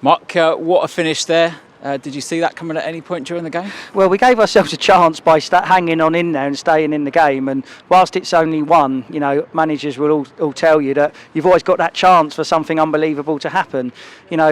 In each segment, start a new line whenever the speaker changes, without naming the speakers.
Mark, what a finish there. Did you see that coming at any point during the game?
Well, we gave ourselves a chance by hanging on in there and staying in the game. And whilst it's only one, managers will all tell you that you've always got that chance for something unbelievable to happen.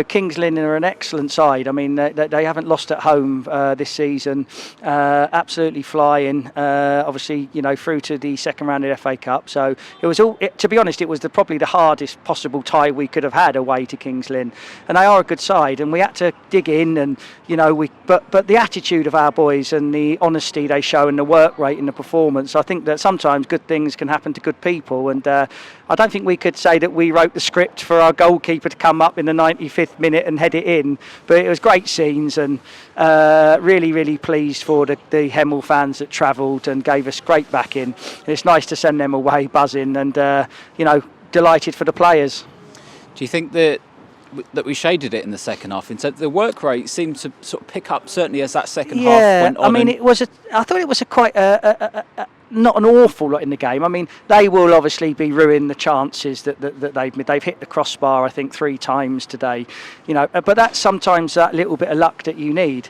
Kings Lynn are an excellent side. I mean, they haven't lost at home this season. Absolutely flying. Obviously, through to the second round of the FA Cup. So it was to be honest, it was probably the hardest possible tie we could have had away to Kings Lynn. And they are a good side, and we had to dig in and. But the attitude of our boys and the honesty they show and the work rate and the performance, I think that sometimes good things can happen to good people. And I don't think we could say that we wrote the script for our goalkeeper to come up in the 95th minute and head it in. But it was great scenes, and really, really pleased for the Hemel fans that travelled and gave us great backing. It's nice to send them away buzzing and, delighted for the players.
Do you think that we shaded it in the second half? In terms the work rate seemed to sort of pick up, certainly as that second half went on.
I mean, I thought it was quite not an awful lot in the game. I mean, they will obviously be ruining the chances that they've hit the crossbar, I think, 3 times today. But that's sometimes that little bit of luck that you need.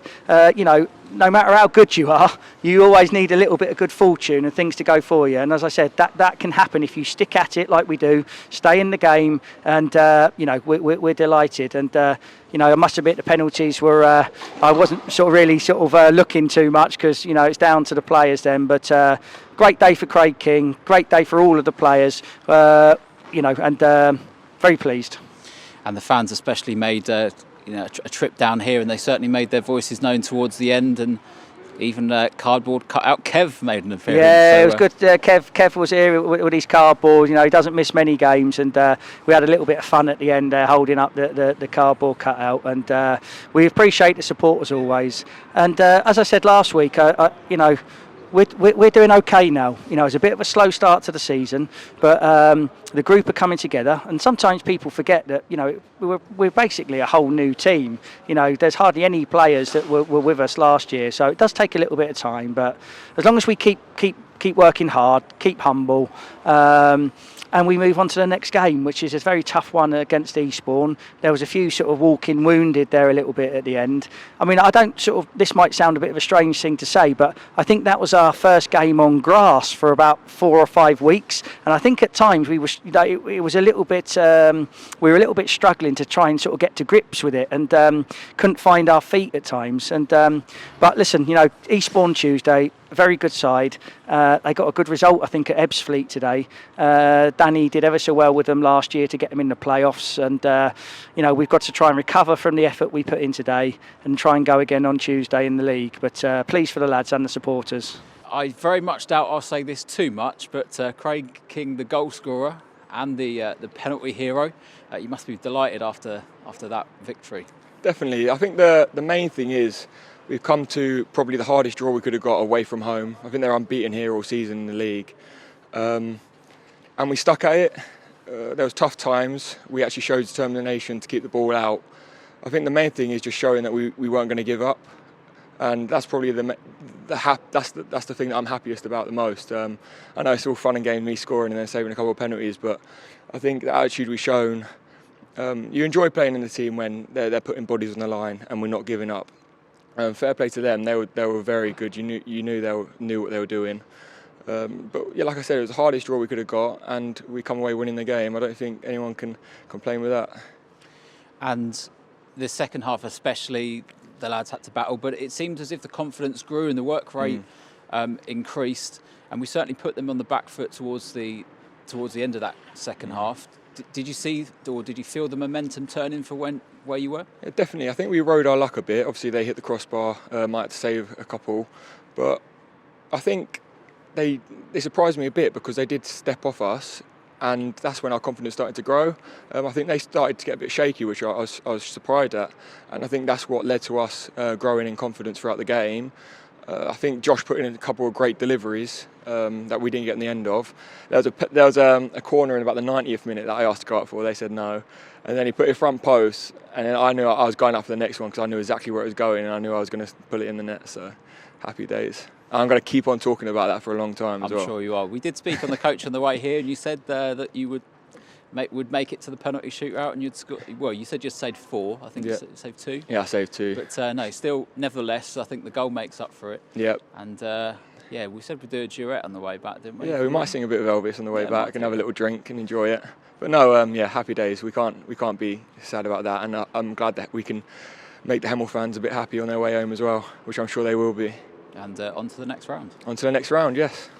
No matter how good you are, you always need a little bit of good fortune and things to go for you. And as I said, that can happen if you stick at it like we do, stay in the game, and we're delighted. And I must admit the penalties were I wasn't really looking too much because it's down to the players then. But great day for Craig King, great day for all of the players, and very pleased.
And the fans especially made a trip down here, and they certainly made their voices known towards the end, and even cardboard cutout Kev made an appearance.
Yeah, so, it was good. Kev was here with his cardboard. He doesn't miss many games, and we had a little bit of fun at the end there, holding up the cardboard cutout. And we appreciate the support as always. And as I said last week, we're doing okay now. It's a bit of a slow start to the season, but the group are coming together, and sometimes people forget that we're basically a whole new team. There's hardly any players that were with us last year, so it does take a little bit of time. But as long as we keep working hard, keep humble, and we move on to the next game, which is a very tough one against Eastbourne. There was a few walking wounded there a little bit at the end. I mean, this might sound a bit of a strange thing to say, but I think that was our first game on grass for about 4 or 5 weeks, and I think at times we was a little bit we were a little bit struggling to try and get to grips with it, and couldn't find our feet at times. And but listen, Eastbourne Tuesday, a very good side. They got a good result, I think, at Ebbsfleet today. Danny did ever so well with them last year to get them in the playoffs, and we've got to try and recover from the effort we put in today and try and go again on Tuesday in the league. But pleased for the lads and the supporters.
I very much doubt I'll say this too much, but Craig King, the goal scorer and the penalty hero, you must be delighted after that victory.
Definitely. I think the main thing is we've come to probably the hardest draw we could have got away from home. I think they're unbeaten here all season in the league. And we stuck at it. There was tough times. We actually showed determination to keep the ball out. I think the main thing is just showing that we weren't going to give up. And that's probably that's the thing that I'm happiest about the most. I know it's all fun and games, me scoring and then saving a couple of penalties, but I think the attitude we've shown, you enjoy playing in the team when they're putting bodies on the line and we're not giving up. Fair play to them. They were very good. You knew they knew what they were doing. But yeah, like I said, it was the hardest draw we could have got, and we come away winning the game. I don't think anyone can complain with that.
And the second half, especially, the lads had to battle, but it seemed as if the confidence grew and the work rate increased, and we certainly put them on the back foot towards the end of that second half. Did you see, or did you feel the momentum turning for where you were?
Yeah, definitely. I think we rode our luck a bit. Obviously, they hit the crossbar, might have to save a couple, but I think they surprised me a bit because they did step off us, and that's when our confidence started to grow. I think they started to get a bit shaky, which I was surprised at, and I think that's what led to us growing in confidence throughout the game. I think Josh put in a couple of great deliveries that we didn't get in the end of. There was a corner in about the 90th minute that I asked to go up for. They said no, and then he put it front post, and then I knew I was going up for the next one because I knew exactly where it was going, and I knew I was going to put it in the net. So happy days. I'm going to keep on talking about that for a long time as well.
I'm sure you are. We did speak on the coach on the way here, and you said that you would would make it to the penalty shootout, and you'd score. Well, you said you saved 4. I think you saved 2.
Yeah, I saved 2.
But no, still, nevertheless, I think the goal makes up for it.
Yep.
And yeah, we said we'd do a duet on the way back, didn't we?
Yeah, we might sing a bit of Elvis on the way back and have a little drink and enjoy it. But no, yeah, happy days. We can't be sad about that, and I'm glad that we can make the Hemel fans a bit happy on their way home as well, which I'm sure they will be.
And on to the next round.
On to the next round, yes.